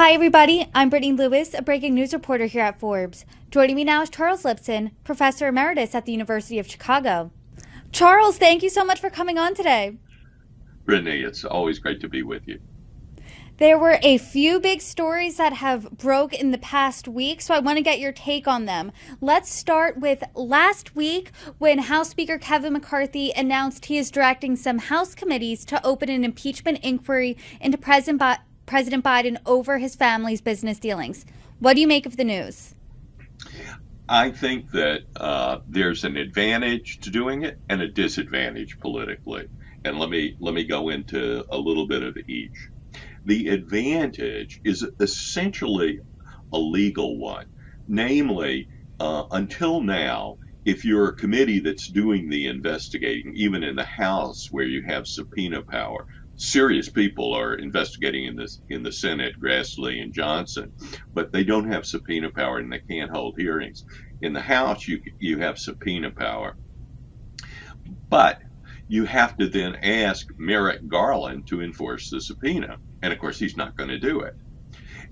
Hi, everybody. I'm Brittany Lewis, a breaking news reporter here at Forbes. Joining me now is Charles Lipson, Professor Emeritus at the University of Chicago. Charles, thank you so much for coming on today. Brittany, it's always great to be with you. There were a few big stories that have broke in the past week, so I want to get your take on them. Let's start with last week when House Speaker Kevin McCarthy announced he is directing some House committees to open an impeachment inquiry into President Biden over his family's business dealings. What do you make of the news? I think that there's an advantage to doing it and a disadvantage politically. And let me go into a little bit of each. The advantage is essentially a legal one. Namely, until now, if you're a committee that's doing the investigating, even in the House where you have subpoena power, serious people are investigating in the Senate, Grassley and Johnson, but they don't have subpoena power and they can't hold hearings. In the House, you have subpoena power, but you have to then ask Merrick Garland to enforce the subpoena. And of course, he's not going to do it.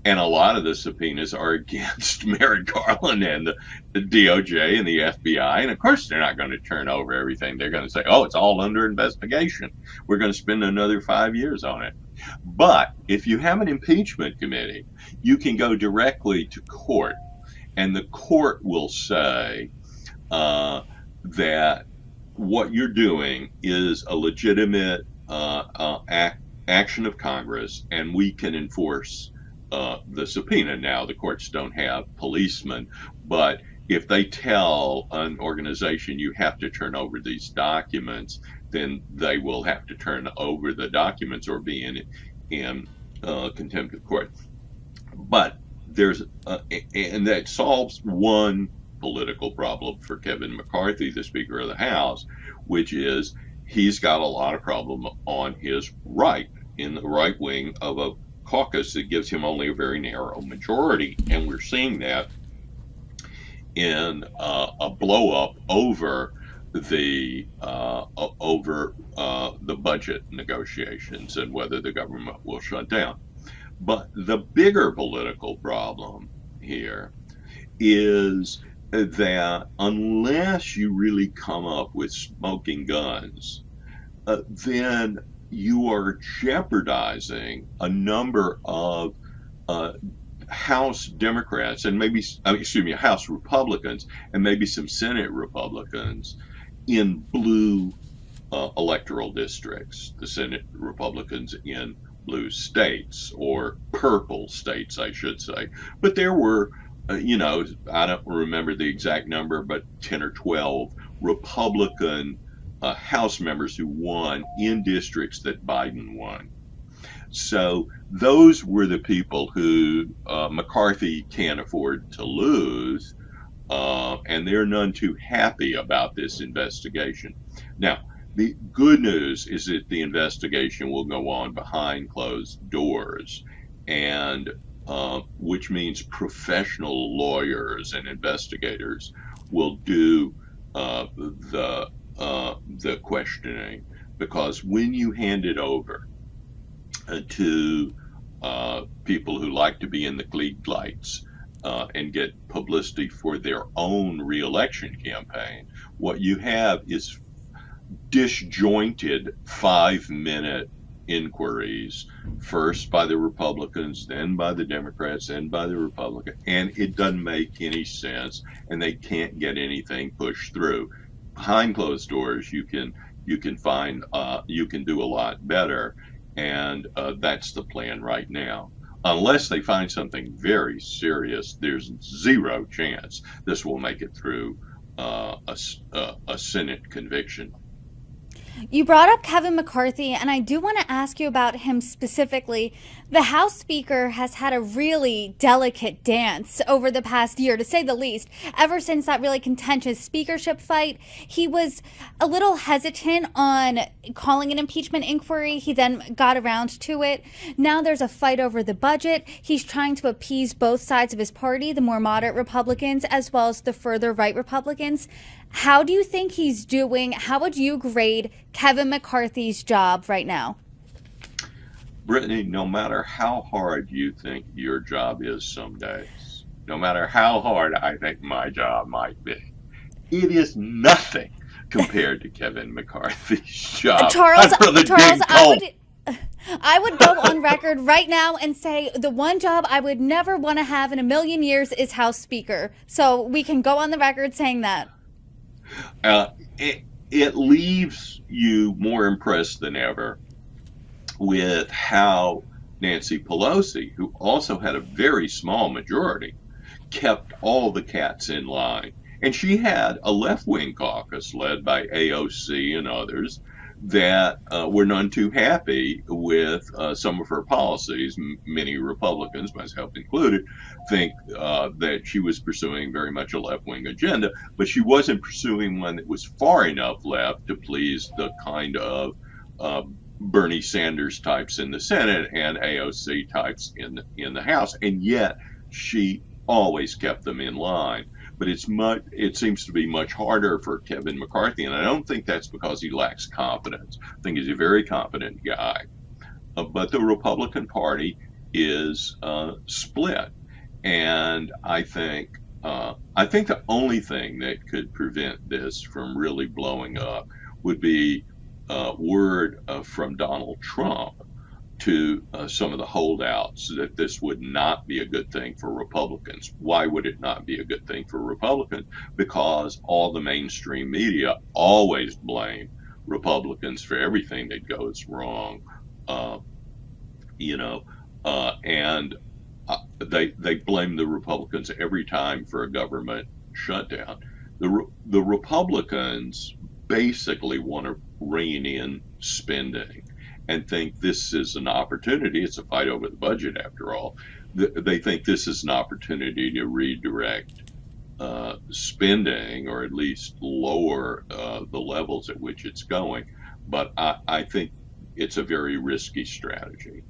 And a lot of the subpoenas are against Merrick Garland and the DOJ and the FBI. And of course, they're not going to turn over everything. They're going to say, oh, it's all under investigation. We're going to spend another 5 years on it. But if you have an impeachment committee, you can go directly to court. And the court will say that what you're doing is a legitimate action of Congress, and we can enforce the subpoena. Now, the courts don't have policemen, but if they tell an organization you have to turn over these documents, then they will have to turn over the documents or be in contempt of court. But and that solves one political problem for Kevin McCarthy, the Speaker of the House, which is he's got a lot of problem on his right, in the right wing of a caucus that gives him only a very narrow majority. And we're seeing that in a blow up over the budget negotiations and whether the government will shut down. But the bigger political problem here is that unless you really come up with smoking guns, then you are jeopardizing a number of House Democrats and House Republicans and maybe some Senate Republicans in blue electoral districts, the Senate Republicans in blue states, or purple states, I should say. But there were I don't remember the exact number, but 10 or 12 Republican House members who won in districts that Biden won. So those were the people who McCarthy can't afford to lose, and they're none too happy about this investigation. Now, the good news is that the investigation will go on behind closed doors, and which means professional lawyers and investigators will do the questioning, because when you hand it over to people who like to be in the Klieg lights and get publicity for their own reelection campaign, what you have is disjointed 5-minute inquiries, first by the Republicans, then by the Democrats, then by the Republicans, and it doesn't make any sense, and they can't get anything pushed through. Behind closed doors, you can find you can do a lot better, and that's the plan right now. Unless they find something very serious, there's zero chance this will make it through a Senate conviction. You brought up Kevin McCarthy, and I do want to ask you about him specifically. The House Speaker has had a really delicate dance over the past year, to say the least. Ever since that really contentious speakership fight, he was a little hesitant on calling an impeachment inquiry. He then got around to it. Now there's a fight over the budget. He's trying to appease both sides of his party, the more moderate Republicans as well as the further right Republicans. How do you think he's doing? How would you grade Kevin McCarthy's job right now? Brittany, no matter how hard you think your job is some days, no matter how hard I think my job might be, it is nothing compared to Kevin McCarthy's job. Charles, I'd rather Charles, dig coal. I would go on record right now and say the one job I would never want to have in a million years is House Speaker. So we can go on the record saying that. Uh, it leaves you more impressed than ever with how Nancy Pelosi, who also had a very small majority, kept all the cats in line. And she had a left-wing caucus led by AOC and others that were none too happy with some of her policies. Many Republicans, myself included, think that she was pursuing very much a left-wing agenda, but she wasn't pursuing one that was far enough left to please the kind of Bernie Sanders types in the Senate and AOC types in the House, and yet she always kept them in line. But it seems to be much harder for Kevin McCarthy, and I don't think that's because he lacks confidence. I think he's a very confident guy. But the Republican Party is split, and I think the only thing that could prevent this from really blowing up would be word from Donald Trump to some of the holdouts that this would not be a good thing for Republicans. Why would it not be a good thing for Republicans? Because all the mainstream media always blame Republicans for everything that goes wrong, and they blame the Republicans every time for a government shutdown. The Republicans basically want to rein in spending and think this is an opportunity. It's a fight over the budget, after all. They think this is an opportunity to redirect spending, or at least lower the levels at which it's going. But I think it's a very risky strategy.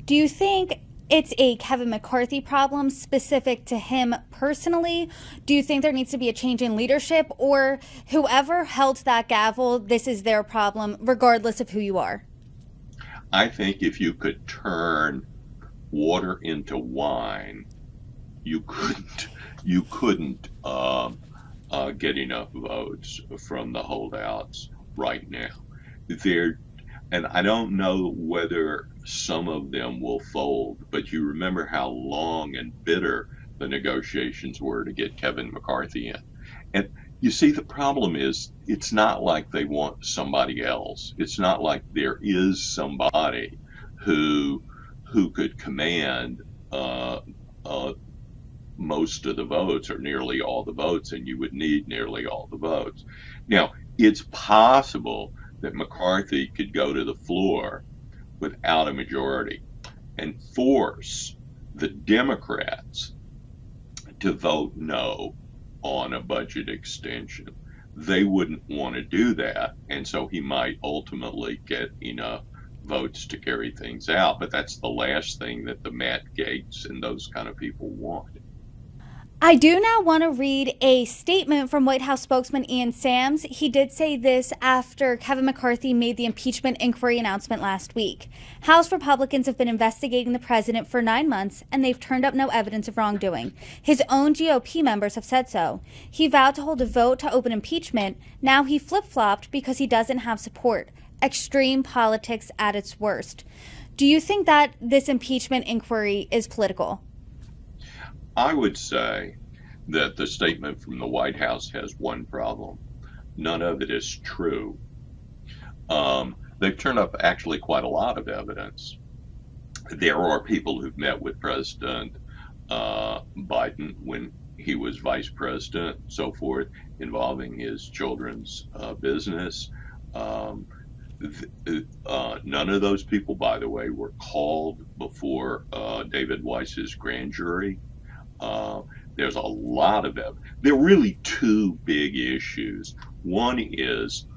Do you think it's a Kevin McCarthy problem specific to him personally? Do you think there needs to be a change in leadership, or whoever held that gavel, this is their problem, regardless of who you are? I think if you could turn water into wine, you couldn't get enough votes from the holdouts right now. And I don't know whether some of them will fold, but you remember how long and bitter the negotiations were to get Kevin McCarthy in. And you see, the problem is, it's not like they want somebody else. It's not like there is somebody who could command most of the votes, or nearly all the votes, and you would need nearly all the votes. Now, it's possible that McCarthy could go to the floor without a majority and force the Democrats to vote no on a budget extension. They wouldn't want to do that, and so he might ultimately get enough votes to carry things out. But that's the last thing that the Matt Gaetz and those kind of people want. I do now want to read a statement from White House spokesman Ian Sams. He did say this after Kevin McCarthy made the impeachment inquiry announcement last week. House Republicans have been investigating the president for 9 months, and they've turned up no evidence of wrongdoing. His own GOP members have said so. He vowed to hold a vote to open impeachment. Now he flip-flopped because he doesn't have support. Extreme politics at its worst. Do you think that this impeachment inquiry is political? I would say that the statement from the White House has one problem. None of it is true. They've turned up actually quite a lot of evidence. There are people who've met with President Biden when he was vice president, so forth, involving his children's business. None of those people, by the way, were called before David Weiss's grand jury. There's a lot of evidence. There are really two big issues. One is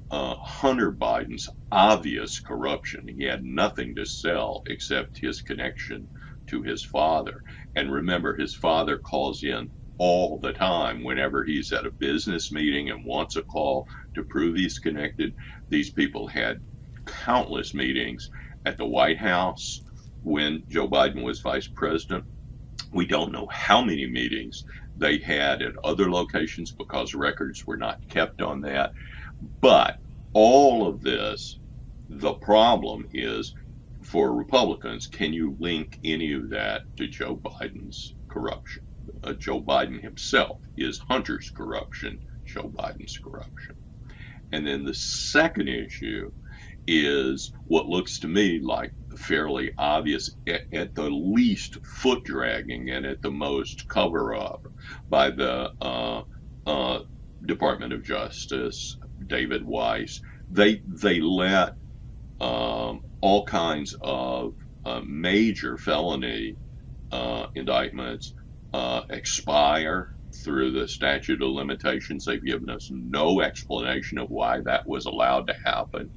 Hunter Biden's obvious corruption. He had nothing to sell except his connection to his father. And remember, his father calls in all the time whenever he's at a business meeting and wants a call to prove he's connected. These people had countless meetings at the White House when Joe Biden was vice president. We don't know how many meetings they had at other locations because records were not kept on that. But all of this, the problem is for Republicans, can you link any of that to Joe Biden's corruption? Joe Biden himself, is Hunter's corruption Joe Biden's corruption? And then the second issue is what looks to me like fairly obvious, at the least foot dragging and at the most cover up by the Department of Justice, David Weiss. They let all kinds of major felony indictments expire through the statute of limitations. They've given us no explanation of why that was allowed to happen.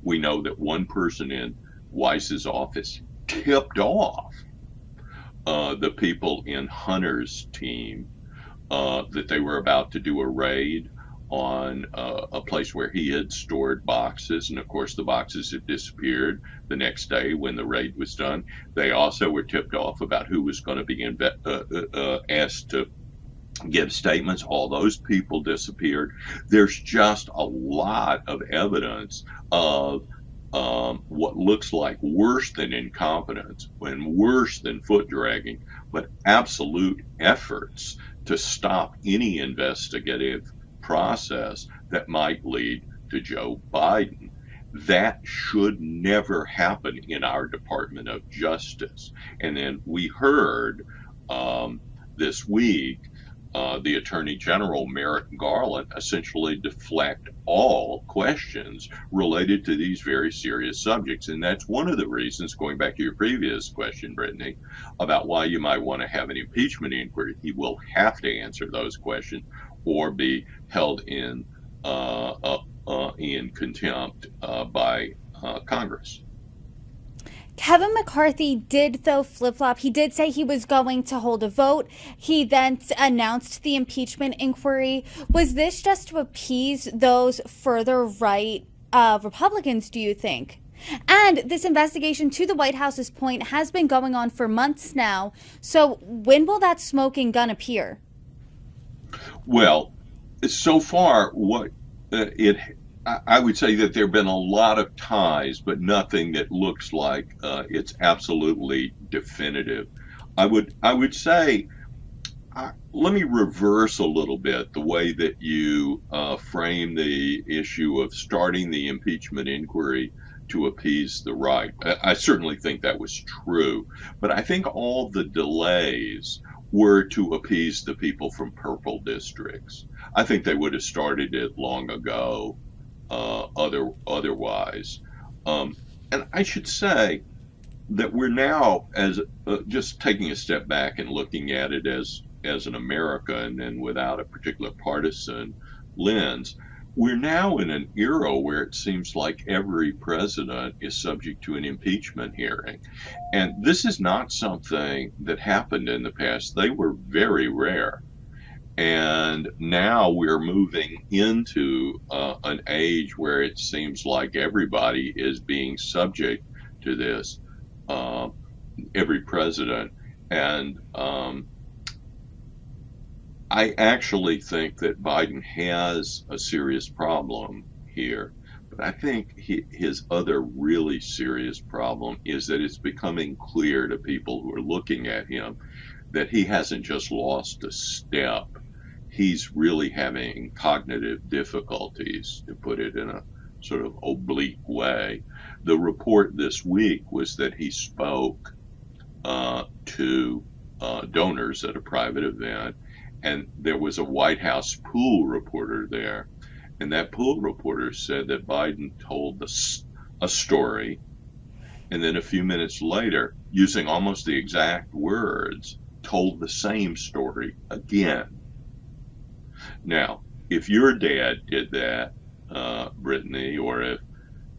We know that one person in Weiss's office tipped off the people in Hunter's team that they were about to do a raid on a place where he had stored boxes. And of course, the boxes had disappeared the next day when the raid was done. They also were tipped off about who was going to be asked to give statements. All those people disappeared. There's just a lot of evidence of what looks like worse than incompetence and worse than foot dragging, but absolute efforts to stop any investigative process that might lead to Joe Biden. That should never happen in our Department of Justice. And then we heard this week the Attorney General, Merrick Garland, essentially deflect all questions related to these very serious subjects. And that's one of the reasons, going back to your previous question, Brittany, about why you might want to have an impeachment inquiry. He will have to answer those questions or be held in contempt by Congress. Kevin McCarthy did, though, flip-flop. He did say he was going to hold a vote. He then announced the impeachment inquiry. Was this just to appease those further right Republicans, do you think? And this investigation, to the White House's point, has been going on for months now. So when will that smoking gun appear? Well, so far, I would say that there have been a lot of ties, but nothing that looks like it's absolutely definitive. I would say, let me reverse a little bit the way that you frame the issue of starting the impeachment inquiry to appease the right. I certainly think that was true, but I think all the delays were to appease the people from purple districts. I think they would have started it long ago. Otherwise, and I should say that we're now, as just taking a step back and looking at it as an American and without a particular partisan lens, we're now in an era where it seems like every president is subject to an impeachment hearing, and this is not something that happened in the past. They were very rare. And now we're moving into an age where it seems like everybody is being subject to this, every president. And I actually think that Biden has a serious problem here. But I think his other really serious problem is that it's becoming clear to people who are looking at him that he hasn't just lost a step. He's really having cognitive difficulties, to put it in a sort of oblique way. The report this week was that he spoke to donors at a private event, and there was a White House pool reporter there. And that pool reporter said that Biden told a story, and then a few minutes later, using almost the exact words, told the same story again. Now, if your dad did that, Brittany, or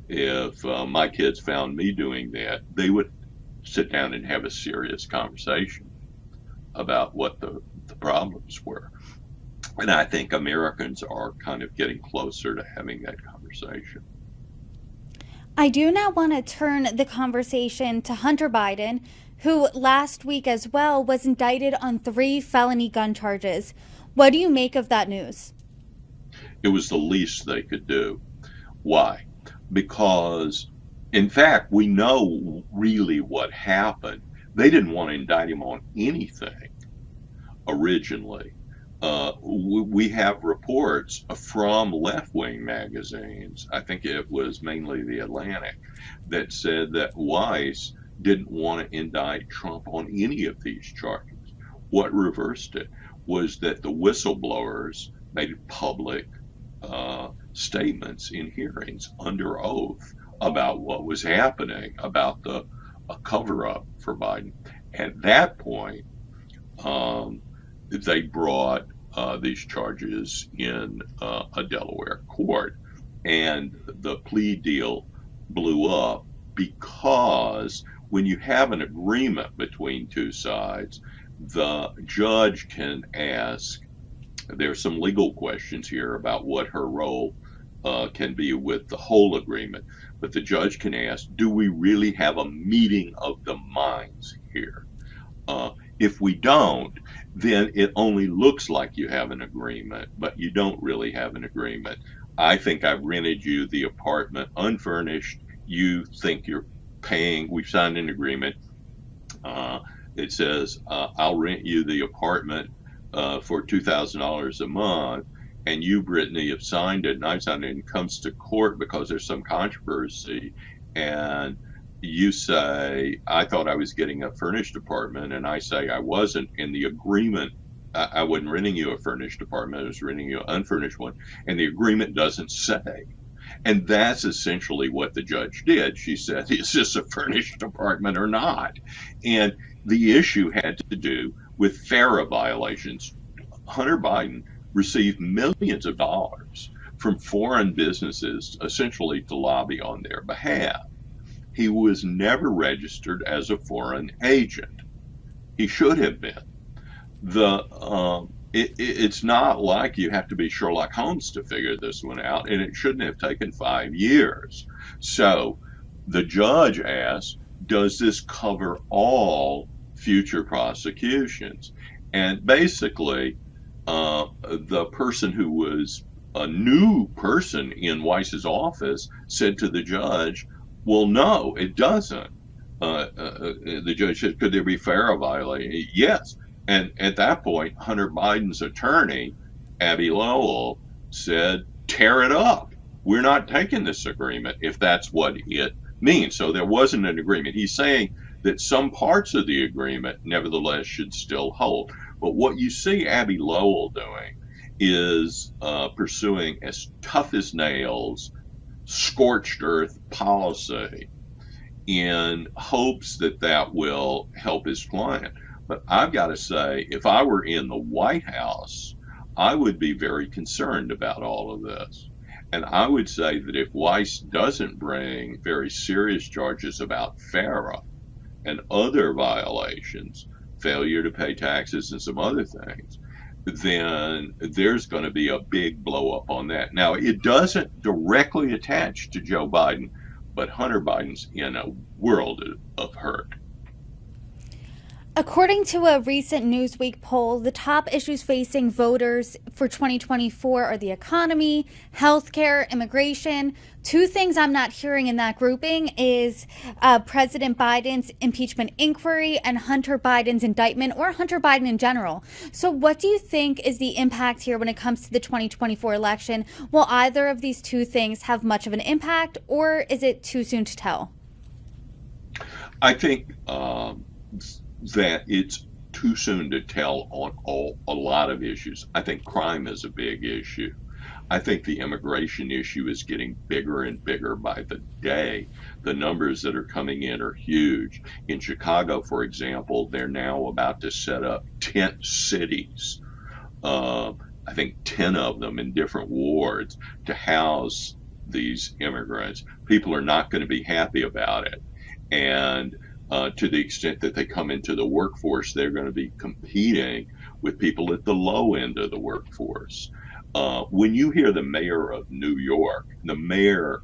if my kids found me doing that, they would sit down and have a serious conversation about what the problems were. And I think Americans are kind of getting closer to having that conversation. I do now want to turn the conversation to Hunter Biden, who last week as well was indicted on 3 felony gun charges. What do you make of that news? It was the least they could do. Why? Because, in fact, we know really what happened. They didn't want to indict him on anything originally. We have reports from left-wing magazines, I think it was mainly The Atlantic, that said that Weiss didn't want to indict Trump on any of these charges. What reversed it was that the whistleblowers made public statements in hearings under oath about what was happening, about the cover-up for Biden. At that point, they brought these charges in a Delaware court, and the plea deal blew up because when you have an agreement between two sides, the judge can ask, there's some legal questions here about what her role can be with the whole agreement, but the judge can ask, do we really have a meeting of the minds here? If we don't, then it only looks like you have an agreement, but you don't really have an agreement. I think I rented you the apartment unfurnished. You think you're paying. We've signed an agreement. It says, I'll rent you the apartment for $2,000 a month. And you, Brittany, have signed it, and I've signed it, and it comes to court because there's some controversy. And you say, I thought I was getting a furnished apartment, and I say I wasn't. In the agreement, I wasn't renting you a furnished apartment, I was renting you an unfurnished one, and the agreement doesn't say. And that's essentially what the judge did. She said, is this a furnished apartment or not? And the issue had to do with FARA violations. Hunter Biden received millions of dollars from foreign businesses, essentially to lobby on their behalf. He was never registered as a foreign agent. He should have been. It's not like you have to be Sherlock Holmes to figure this one out, and it shouldn't have taken 5 years. So the judge asked, does this cover all future prosecutions? And basically, the person who was a new person in Weiss's office said to the judge, well, no, it doesn't. The judge said, could there be FARA violation? Yes. And at that point, Hunter Biden's attorney, Abby Lowell, said, tear it up. We're not taking this agreement if that's what it means. So there wasn't an agreement. He's saying that some parts of the agreement, nevertheless, should still hold. But what you see Abby Lowell doing is pursuing as tough as nails, scorched earth policy in hopes that that will help his client. But I've got to say, if I were in the White House, I would be very concerned about all of this. And I would say that if Weiss doesn't bring very serious charges about FARA and other violations, failure to pay taxes and some other things, then there's going to be a big blow up on that. Now, it doesn't directly attach to Joe Biden, but Hunter Biden's in a world of hurt. According to a recent Newsweek poll, the top issues facing voters for 2024 are the economy, healthcare, immigration. 2 things I'm not hearing in that grouping is President Biden's impeachment inquiry and Hunter Biden's indictment, or Hunter Biden in general. So what do you think is the impact here when it comes to the 2024 election? Will either of these 2 things have much of an impact, or is it too soon to tell? I think that it's too soon to tell on a lot of issues. I think crime is a big issue. I think the immigration issue is getting bigger and bigger by the day. The numbers that are coming in are huge. In Chicago, for example, they're now about to set up tent cities. I think 10 of them in different wards to house these immigrants. People are not going to be happy about it. And to the extent that they come into the workforce, they're going to be competing with people at the low end of the workforce. When you hear the mayor of New York, the mayor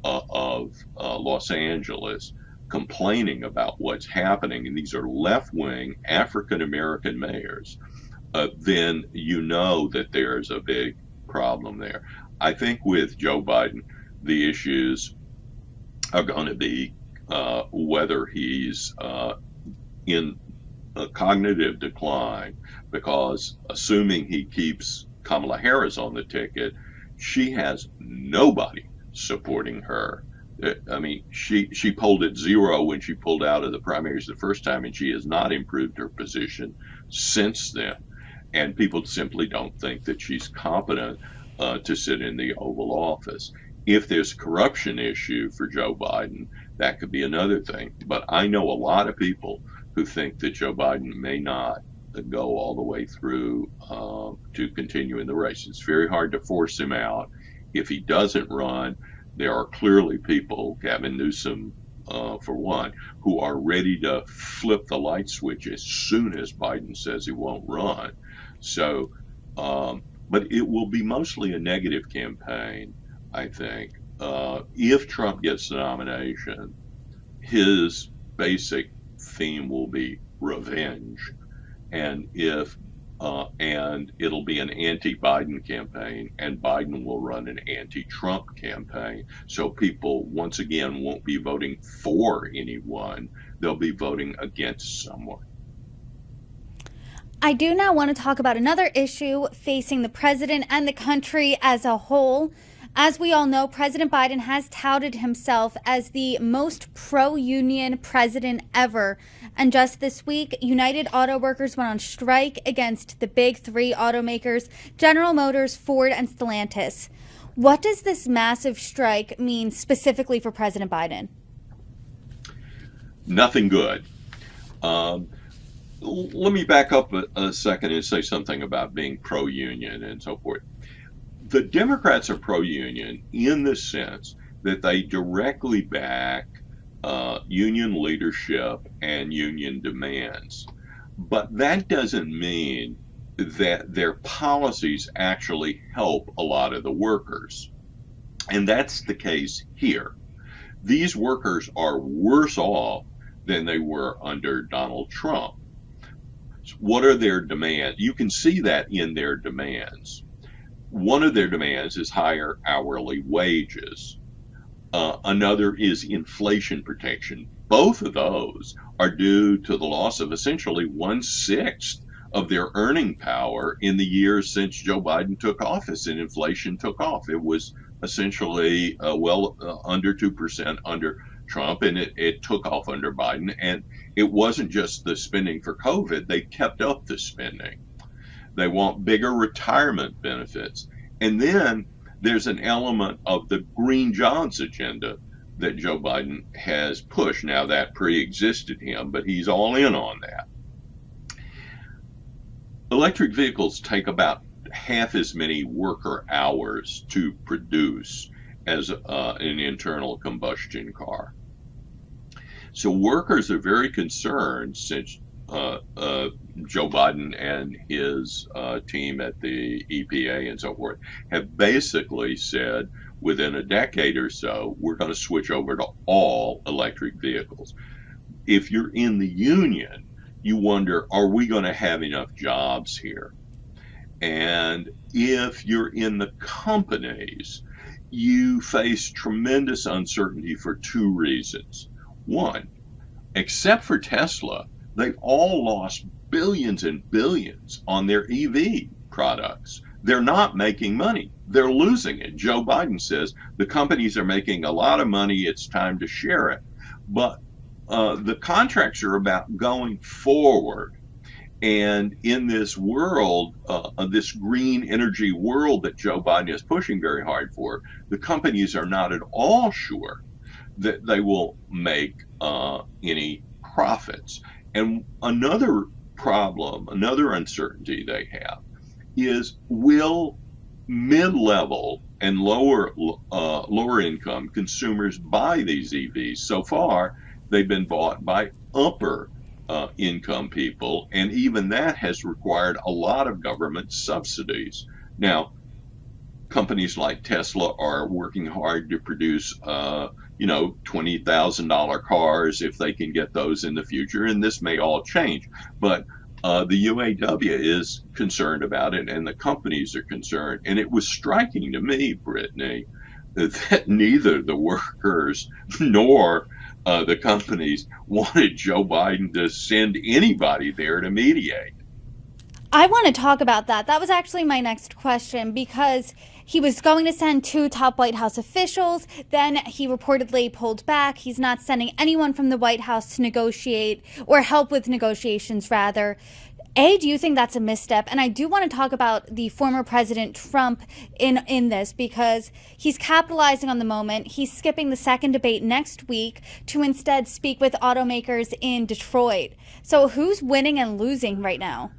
Los Angeles complaining about what's happening, and these are left-wing African-American mayors, then you know that there's a big problem there. I think with Joe Biden, the issues are going to be whether he's in a cognitive decline, because assuming he keeps Kamala Harris on the ticket, she has nobody supporting her. I mean, she polled at 0 when she pulled out of the primaries the first time, and she has not improved her position since then. And people simply don't think that she's competent to sit in the Oval Office. If there's a corruption issue for Joe Biden, that could be another thing. But I know a lot of people who think that Joe Biden may not go all the way through to continue in the race. It's very hard to force him out. If he doesn't run, there are clearly people, Gavin Newsom for one, who are ready to flip the light switch as soon as Biden says he won't run. So, but it will be mostly a negative campaign, I think. If Trump gets the nomination, his basic theme will be revenge, and it'll be an anti-Biden campaign, and Biden will run an anti-Trump campaign. So people, once again, won't be voting for anyone. They'll be voting against someone. I do now want to talk about another issue facing the president and the country as a whole. As we all know, President Biden has touted himself as the most pro-union president ever. And just this week, United Auto Workers went on strike against the big three automakers, General Motors, Ford, and Stellantis. What does this massive strike mean specifically for President Biden? Nothing good. Let me back up a second and say something about being pro-union and so forth. The Democrats are pro-union in the sense that they directly back union leadership and union demands. But that doesn't mean that their policies actually help a lot of the workers. And that's the case here. These workers are worse off than they were under Donald Trump. What are their demands? You can see that in their demands. One of their demands is higher hourly wages. Another is inflation protection. Both of those are due to the loss of essentially 1/6 of their earning power in the years since Joe Biden took office and inflation took off. It was essentially under 2% under Trump, and it took off under Biden. And it wasn't just the spending for COVID. They kept up the spending. They want bigger retirement benefits. And then there's an element of the green jobs agenda that Joe Biden has pushed. Now, that pre-existed him, but he's all in on that. Electric vehicles take about half as many worker hours to produce as an internal combustion car. So workers are very concerned, since Joe Biden and his team at the EPA and so forth have basically said within a decade or so, we're going to switch over to all electric vehicles. If you're in the union, you wonder, are we going to have enough jobs here? And if you're in the companies, you face tremendous uncertainty for two reasons. One, except for Tesla, they've all lost billions and billions on their EV products. They're not making money. They're losing it. Joe Biden says the companies are making a lot of money. It's time to share it. But the contracts are about going forward. And in this world, this green energy world that Joe Biden is pushing very hard for, the companies are not at all sure that they will make any profits. And another problem, another uncertainty they have is, will mid-level and lower income consumers buy these EVs? So far, they've been bought by upper income people, and even that has required a lot of government subsidies. Now, companies like Tesla are working hard to produce, $20,000 cars if they can get those in the future. And this may all change, but the UAW is concerned about it, and the companies are concerned. And it was striking to me, Brittany, that neither the workers nor the companies wanted Joe Biden to send anybody there to mediate. I want to talk about that. That was actually my next question, because he was going to send 2 top White House officials. Then he reportedly pulled back. He's not sending anyone from the White House to negotiate, or help with negotiations, rather. Do you think that's a misstep? And I do want to talk about the former President Trump in this, because he's capitalizing on the moment. He's skipping the second debate next week to instead speak with automakers in Detroit. So who's winning and losing right now?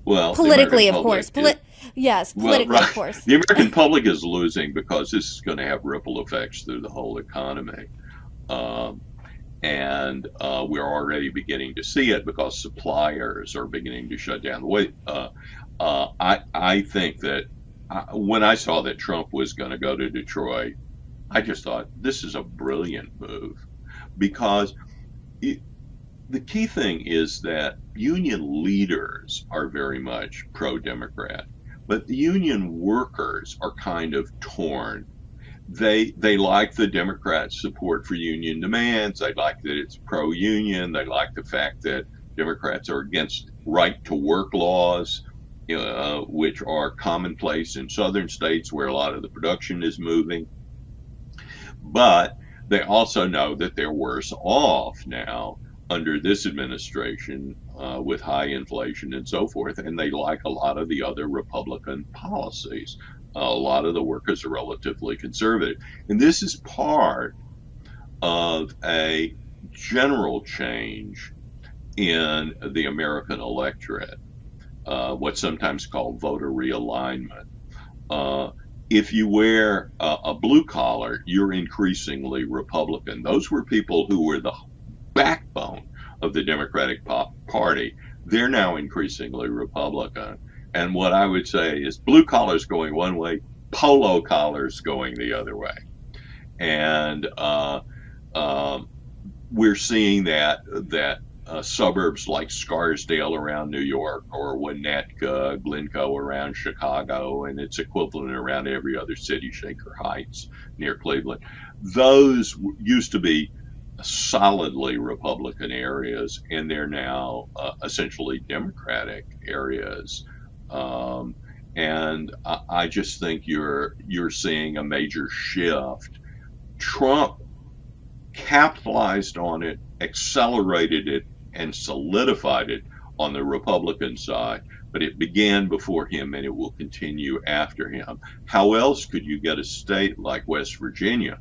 Well, politically, of course. Yes, politically, right. of course. The American public is losing because this is going to have ripple effects through the whole economy. And we're already beginning to see it because suppliers are beginning to shut down. The way I think that when I saw that Trump was going to go to Detroit, I just thought this is a brilliant move, because the key thing is that union leaders are very much pro-Democrat, but the union workers are kind of torn. They like the Democrats' support for union demands. They like that it's pro-union. They like the fact that Democrats are against right-to-work laws, which are commonplace in southern states where a lot of the production is moving. But they also know that they're worse off now under this administration with high inflation and so forth, and they like a lot of the other Republican policies. A lot of the workers are relatively conservative. And this is part of a general change in the American electorate, what's sometimes called voter realignment. If you wear a blue collar, you're increasingly Republican. Those were people who were the backbone of the Democratic Party. They're now increasingly Republican. And what I would say is blue collars going one way, polo collars going the other way. And we're seeing that suburbs like Scarsdale around New York, or Winnetka, Glencoe around Chicago, and its equivalent around every other city, Shaker Heights near Cleveland, those used to be solidly Republican areas, and they're now essentially Democratic areas. And I just think you're seeing a major shift. Trump capitalized on it, accelerated it, and solidified it on the Republican side, but it began before him and it will continue after him. How else could you get a state like West Virginia,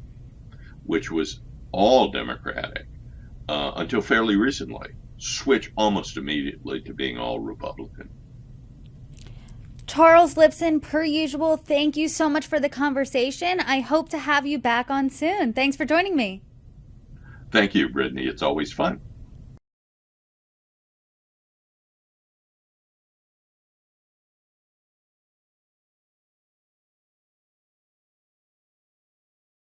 which was all Democratic until fairly recently, switch almost immediately to being all Republican? Charles Lipson, per usual, thank you so much for the conversation. I hope to have you back on soon. Thanks for joining me. Thank you, Brittany. It's always fun.